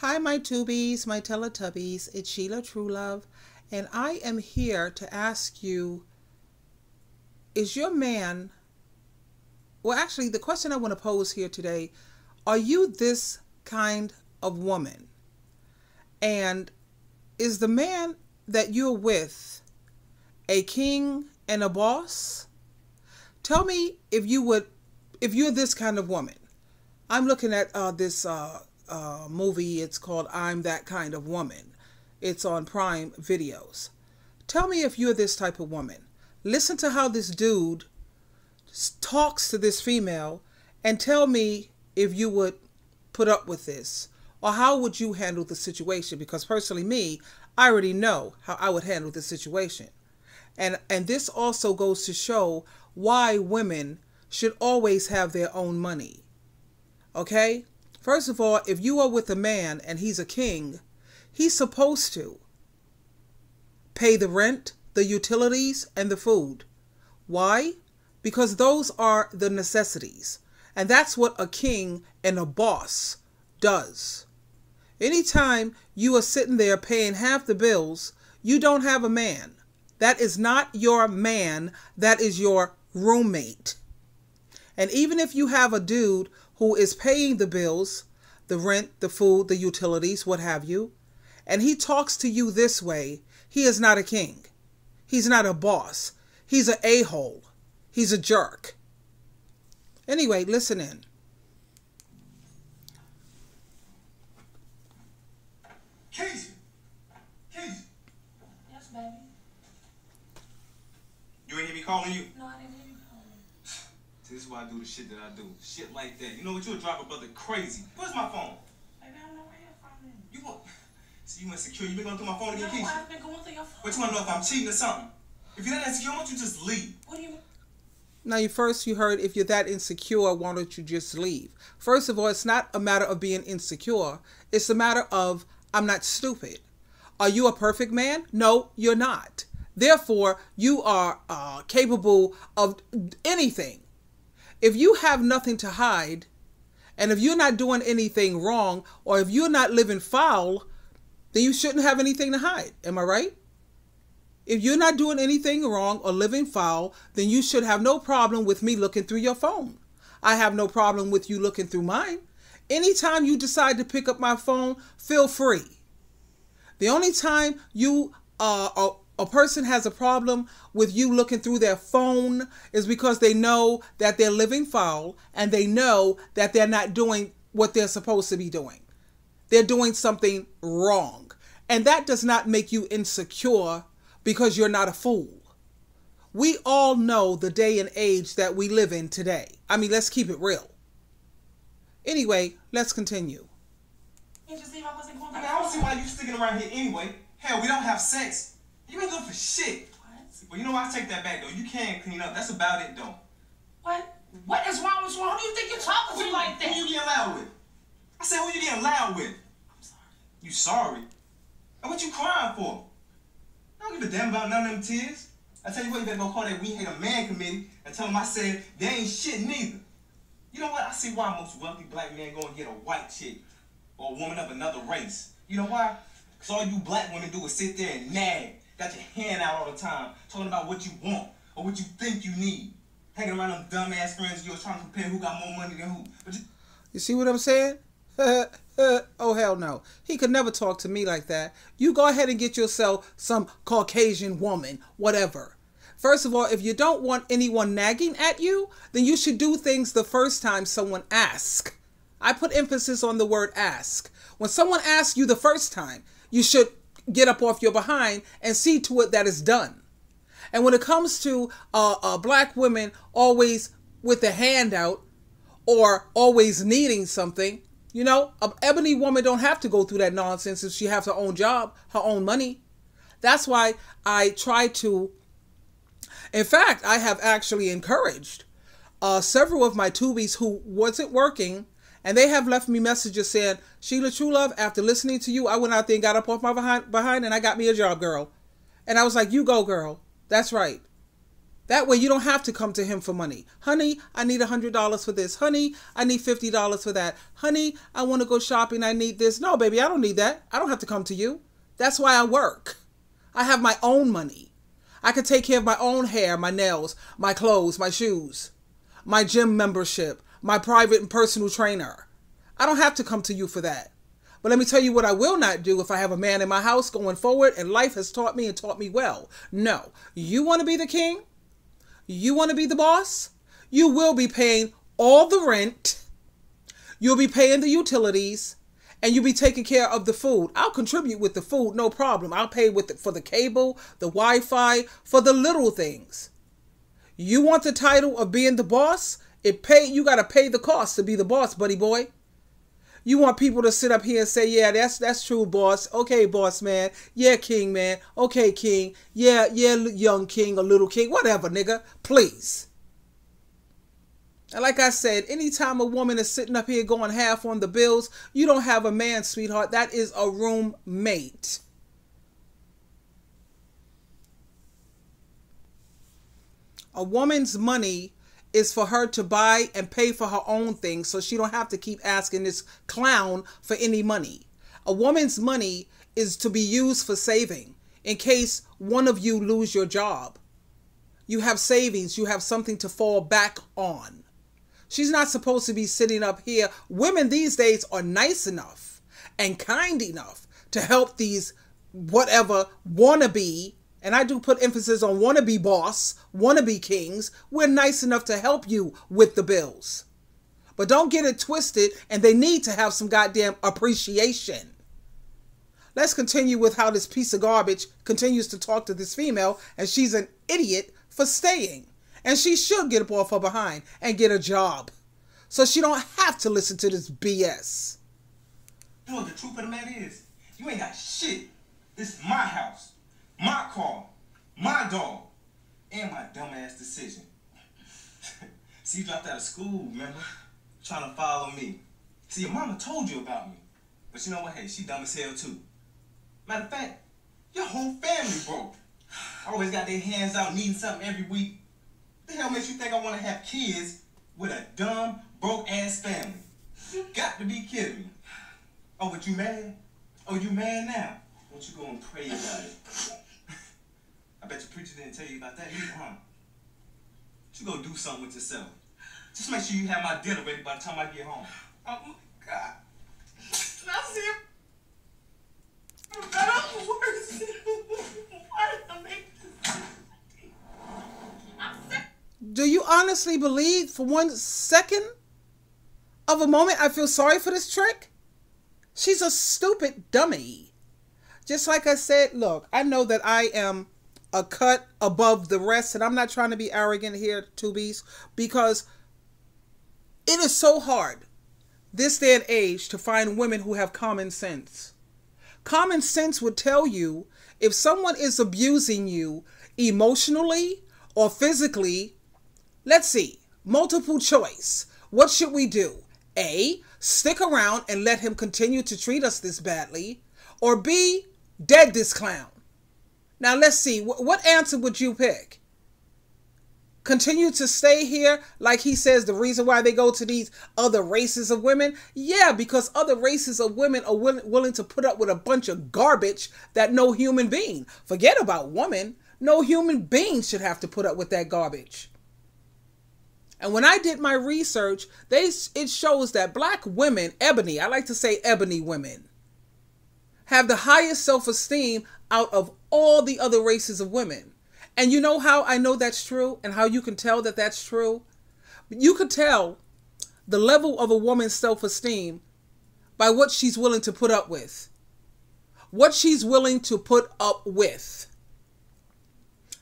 Hi, my tubies, my Teletubbies. It's Sheila Truelove, and I am here to ask you, is your man, well, actually, the question I want to pose here today, are you this kind of woman? And is the man that you're with a king and a boss? Tell me if you're this kind of woman. I'm looking at this movie. It's called I'm That Kind of Woman. It's on Prime Videos. Tell me if you're this type of woman. Listen to how this dude talks to this female and tell me if you would put up with this or how would you handle the situation, because personally me, I already know how I would handle the situation. And this also goes to show why women should always have their own money. Okay? First of all, if you are with a man and he's a king, he's supposed to pay the rent, the utilities, and the food. Why? Because those are the necessities. And that's what a king and a boss does. Anytime you are sitting there paying half the bills, you don't have a man. That is not your man. That is your roommate. And even if you have a dude who is paying the bills, the rent, the food, the utilities, what have you, and he talks to you this way, he is not a king. He's not a boss. He's an a-hole. He's a jerk. Anyway, listen in. Casey! Casey! Yes, baby. You ain't hear me calling you? No, I didn't hear you calling. See, this is why I do the shit that I do. Shit like that. You know what? You'll drive a brother crazy. Where's my phone? Baby, I don't know where your phone is. You want... See, you insecure. You been going through my phone again, No, Casey? I've been going through your phone. But you want to know if I'm cheating or something? If you're not insecure, why don't you just leave? What do you mean? Now, you heard, if you're that insecure, why don't you just leave? First of all, it's not a matter of being insecure. It's a matter of, I'm not stupid. Are you a perfect man? No, you're not. Therefore, you are capable of anything. If you have nothing to hide, and if you're not doing anything wrong, or if you're not living foul, then you shouldn't have anything to hide. Am I right? If you're not doing anything wrong or living foul, then you should have no problem with me looking through your phone. I have no problem with you looking through mine. Anytime you decide to pick up my phone, feel free. The only time a person has a problem with you looking through their phone is because they know that they're living foul and they know that they're not doing what they're supposed to be doing. They're doing something wrong. And that does not make you insecure because you're not a fool. We all know the day and age that we live in today. I mean, let's keep it real. Anyway, let's continue. You just leave. I wasn't going I through mean, I don't see why you sticking around here anyway. Hell, we don't have sex. You ain't good for shit. What? Well, you know what? I take that back, though. You can clean up. That's about it, though. What? What is wrong? What's wrong? Who do you think you're talking to like that? Who you getting loud with? I said, who you getting loud with? I'm sorry. You sorry? And what you crying for? I don't give a damn about none of them tears. I tell you what, you better go call that We Hate a Man committee and tell them I said they ain't shit neither. You know what? I see why most wealthy black men go and get a white chick or a woman of another race. You know why? Because all you black women do is sit there and nag. Got your hand out all the time, talking about what you want or what you think you need. Hanging around them dumbass friends of yours trying to compare who got more money than who. But You see what I'm saying? Oh, hell no. He could never talk to me like that. You go ahead and get yourself some Caucasian woman, whatever. First of all, if you don't want anyone nagging at you, then you should do things the first time someone asks. I put emphasis on the word ask. When someone asks you the first time, you should get up off your behind and see to it that it's done. And when it comes to black women always with a handout or always needing something, you know, an ebony woman don't have to go through that nonsense if she has her own job, her own money. That's why I try to, in fact, I have actually encouraged several of my tubies who wasn't working, and they have left me messages saying, Sheila Truelove, after listening to you, I went out there and got up off my behind and I got me a job, girl. And I was like, you go, girl. That's right. That way you don't have to come to him for money. Honey, I need $100 for this. Honey, I need $50 for that. Honey, I want to go shopping. I need this. No, baby, I don't need that. I don't have to come to you. That's why I work. I have my own money. I can take care of my own hair, my nails, my clothes, my shoes, my gym membership, my private and personal trainer. I don't have to come to you for that. But let me tell you what I will not do if I have a man in my house going forward, and life has taught me and taught me well. No, you want to be the king? You want to be the boss? You will be paying all the rent. You'll be paying the utilities, and you'll be taking care of the food. I'll contribute with the food, no problem. I'll pay for the cable, the Wi-Fi, for the little things. You want the title of being the boss? You got to pay the cost to be the boss, buddy boy. You want people to sit up here and say, yeah, that's true, boss. Okay, boss man. Yeah, king man. Okay, king. Yeah, young king or little king. Whatever, nigga. Please. And like I said, anytime a woman is sitting up here going half on the bills, you don't have a man, sweetheart. That is a roommate. A woman's money is for her to buy and pay for her own things, so she don't have to keep asking this clown for any money. A woman's money is to be used for saving in case one of you lose your job. You have savings. You have something to fall back on. She's not supposed to be sitting up here. Women these days are nice enough and kind enough to help these whatever wannabe, and I do put emphasis on wannabe boss, wannabe kings. We're nice enough to help you with the bills. But don't get it twisted, and they need to have some goddamn appreciation. Let's continue with how this piece of garbage continues to talk to this female, and she's an idiot for staying. And she should get up off her behind and get a job, so she don't have to listen to this BS. You know what the truth of the matter is? You ain't got shit. This is my house, my car, my dog, and my dumbass decision. See, you dropped out of school, remember? Trying to follow me. See, your mama told you about me. But you know what? Hey, she dumb as hell, too. Matter of fact, your whole family broke. Always got their hands out needing something every week. What the hell makes you think I want to have kids with a dumb, broke-ass family? You got to be kidding me. Oh, but you mad? Oh, you mad now? Won't you go and pray about it? I bet your preacher didn't tell you about that either, huh? You go do something with yourself. Just make sure you have my dinner ready by the time I get home. Oh, my God. Now see if I'm worse. Why did I make this? I'm sick. Do you honestly believe for 1 second of a moment I feel sorry for this trick? She's a stupid dummy. Just like I said, look, I know that I am a cut above the rest, and I'm not trying to be arrogant here, Tubies, because it is so hard this day and age to find women who have common sense. Common sense would tell you if someone is abusing you emotionally or physically. Let's see, multiple choice. What should we do? A, stick around and let him continue to treat us this badly, or B, dead this clown. Now let's see, what answer would you pick? Continue to stay here, like he says, the reason why they go to these other races of women? Yeah, because other races of women are willing to put up with a bunch of garbage that no human being, forget about woman, no human being should have to put up with that garbage. And when I did my research, it shows that black women, ebony, I like to say ebony women, have the highest self-esteem out of all the other races of women. And you know how I know that's true and how you can tell that that's true? You could tell the level of a woman's self-esteem by what she's willing to put up with. What she's willing to put up with.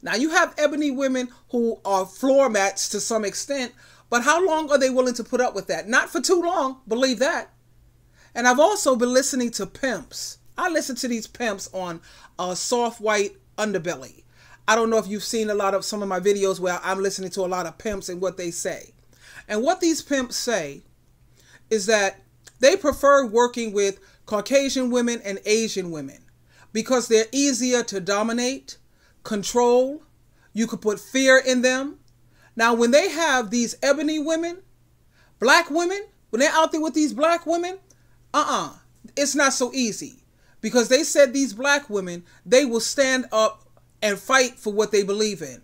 Now, you have ebony women who are floor mats to some extent, but how long are they willing to put up with that? Not for too long, believe that. And I've also been listening to pimps. I listen to these pimps on Soft White Underbelly. I don't know if you've seen some of my videos where I'm listening to a lot of pimps and what they say. And what these pimps say is that they prefer working with Caucasian women and Asian women because they're easier to dominate, control, You could put fear in them. Now, when they have these ebony women, black women, when they're out there with these black women, it's not so easy. Because they said these black women, they will stand up and fight for what they believe in.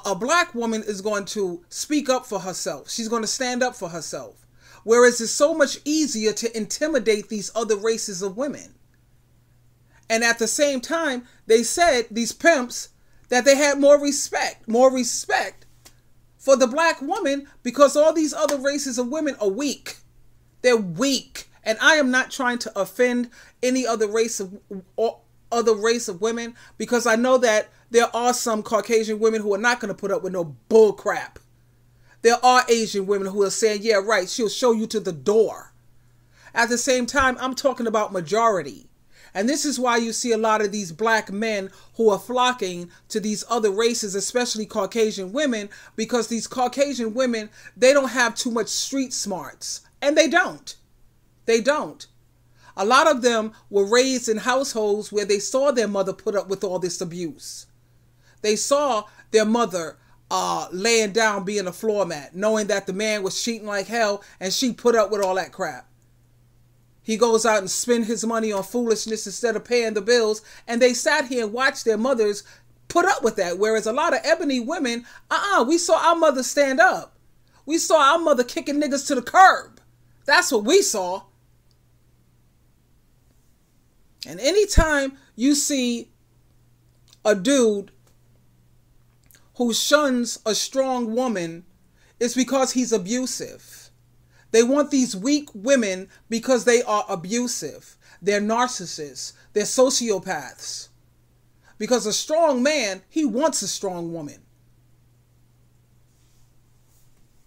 A black woman is going to speak up for herself. She's going to stand up for herself. Whereas it's so much easier to intimidate these other races of women. And at the same time, they said, these pimps, that they had more respect for the black woman because all these other races of women are weak. They're weak. And I am not trying to offend any other race of women, because I know that there are some Caucasian women who are not going to put up with no bull crap. There are Asian women who are saying, yeah, right, she'll show you to the door. At the same time, I'm talking about majority. And this is why you see a lot of these black men who are flocking to these other races, especially Caucasian women, because these Caucasian women, they don't have too much street smarts. And they don't. They don't. A lot of them were raised in households where they saw their mother put up with all this abuse. They saw their mother laying down being a floor mat, knowing that the man was cheating like hell, and she put up with all that crap. He goes out and spend his money on foolishness instead of paying the bills, and they sat here and watched their mothers put up with that. Whereas a lot of ebony women, we saw our mother stand up. We saw our mother kicking niggas to the curb. That's what we saw. And anytime you see a dude who shuns a strong woman, it's because he's abusive. They want these weak women because they are abusive. They're narcissists. They're sociopaths. Because a strong man, he wants a strong woman.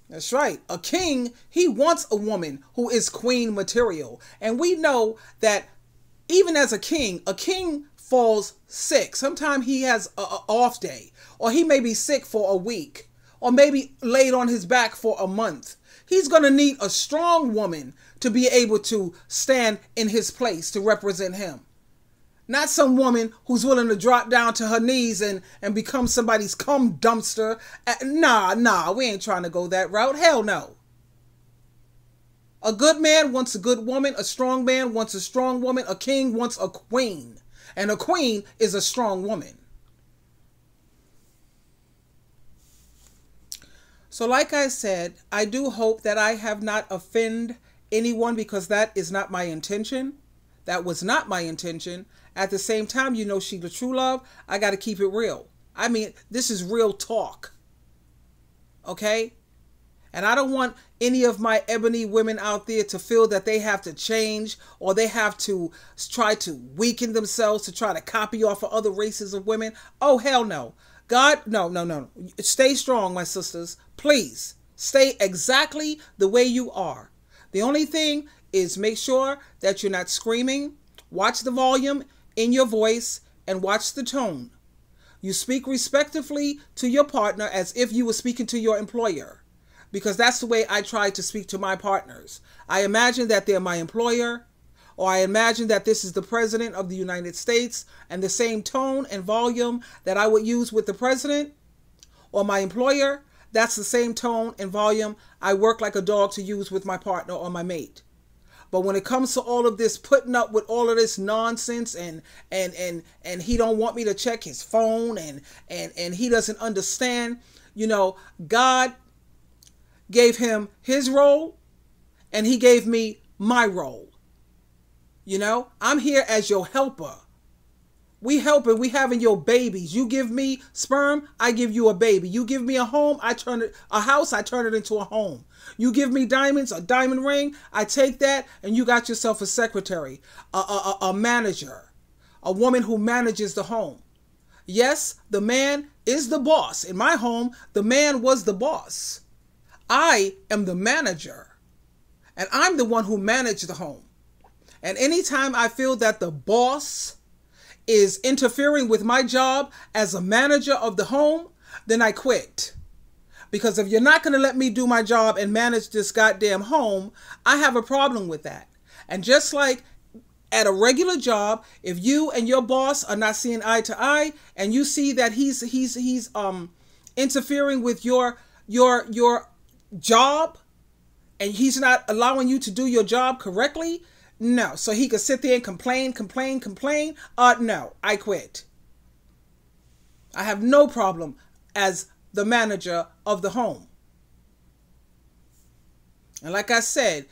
That's right. A king, he wants a woman who is queen material. And we know that even as a king falls sick. Sometimes he has an off day, or he may be sick for a week, or maybe laid on his back for a month. He's going to need a strong woman to be able to stand in his place to represent him. Not some woman who's willing to drop down to her knees and become somebody's cum dumpster. Nah, we ain't trying to go that route. Hell no. A good man wants a good woman. A strong man wants a strong woman. A king wants a queen. And a queen is a strong woman. So like I said, I do hope that I have not offended anyone, because that is not my intention. That was not my intention. At the same time, you know, Sheila True Love, I got to keep it real. I mean, this is real talk. Okay? And I don't want any of my ebony women out there to feel that they have to change, or they have to try to weaken themselves to try to copy off of other races of women. Oh, hell no. God, no. Stay strong, my sisters. Please, stay exactly the way you are. The only thing is make sure that you're not screaming. Watch the volume in your voice and watch the tone. You speak respectfully to your partner as if you were speaking to your employer, because that's the way I try to speak to my partners. I imagine that they're my employer, or I imagine that this is the President of the United States, and the same tone and volume that I would use with the President or my employer, that's the same tone and volume I work like a dog to use with my partner or my mate. But when it comes to all of this, putting up with all of this nonsense, and he don't want me to check his phone, and he doesn't understand, you know, God gave him his role and he gave me my role. You know, I'm here as your helper. We helping, we having your babies. You give me sperm, I give you a baby. You give me a home, I turn it, a house, I turn it into a home. You give me diamonds, a diamond ring, I take that, and you got yourself a secretary, a manager, a woman who manages the home. Yes, the man is the boss. In my home, the man was the boss. I am the manager, and I'm the one who managed the home. And anytime I feel that the boss is interfering with my job as a manager of the home, then I quit. Because if you're not going to let me do my job and manage this goddamn home, I have a problem with that. And just like at a regular job, if you and your boss are not seeing eye to eye, and you see that he's interfering with your job, and he's not allowing you to do your job correctly, no. So he could sit there and complain. No, I quit. I have no problem as the manager of the home. And like I said,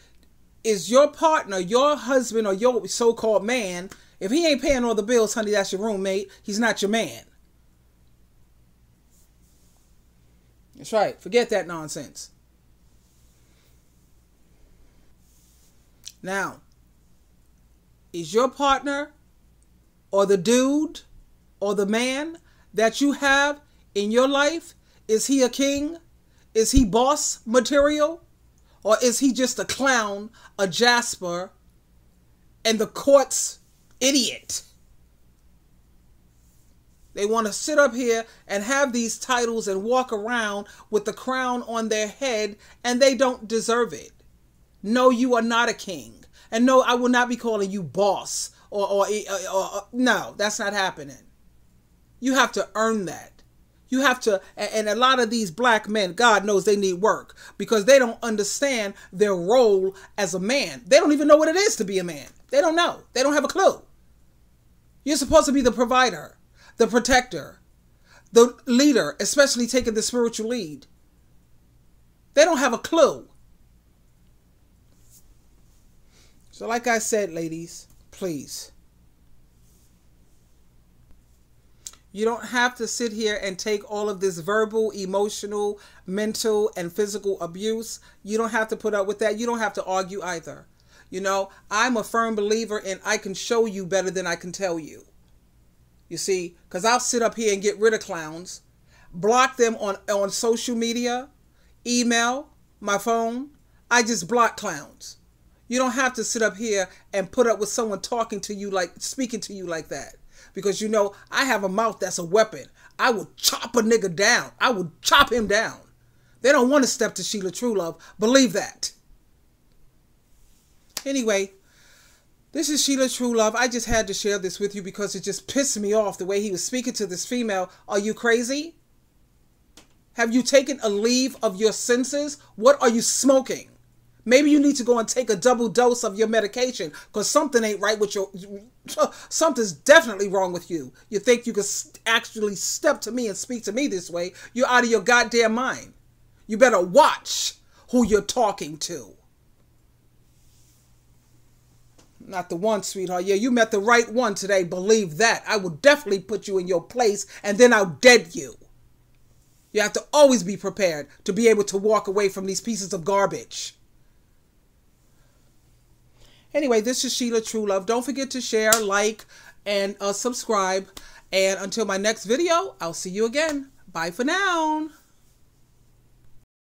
is your partner, your husband, or your so-called man, if he ain't paying all the bills, honey, that's your roommate. He's not your man. That's right. Forget that nonsense. Now, is your partner or the dude or the man that you have in your life, is he a king? Is he boss material? Or is he just a clown, a Jasper, and the court's idiot? They want to sit up here and have these titles and walk around with the crown on their head, and they don't deserve it. No, you are not a king. And no, I will not be calling you boss or no, that's not happening. You have to earn that. You have to, and a lot of these black men, God knows they need work because they don't understand their role as a man. They don't even know what it is to be a man. They don't know. They don't have a clue. You're supposed to be the provider, the protector, the leader, especially taking the spiritual lead. They don't have a clue. So like I said, ladies, please. You don't have to sit here and take all of this verbal, emotional, mental, and physical abuse. You don't have to put up with that. You don't have to argue either. You know, I'm a firm believer in I can show you better than I can tell you. You see, because I'll sit up here and get rid of clowns, block them on social media, email, my phone. I just block clowns. You don't have to sit up here and put up with someone talking to you speaking to you like that. Because, you know, I have a mouth that's a weapon. I will chop a nigga down. I will chop him down. They don't want to step to Sheila Truelove. Believe that. Anyway, this is Sheila Truelove. I just had to share this with you because it just pissed me off the way he was speaking to this female. Are you crazy? Have you taken a leave of your senses? What are you smoking? Maybe you need to go and take a double dose of your medication because something ain't right with something's definitely wrong with you. You think you could actually step to me and speak to me this way? You're out of your goddamn mind. You better watch who you're talking to. Not the one, sweetheart. Yeah, you met the right one today. Believe that. I will definitely put you in your place and then I'll dead you. You have to always be prepared to be able to walk away from these pieces of garbage. Anyway, this is Sheila Truelove. Don't forget to share, like, and subscribe. And until my next video, I'll see you again. Bye for now.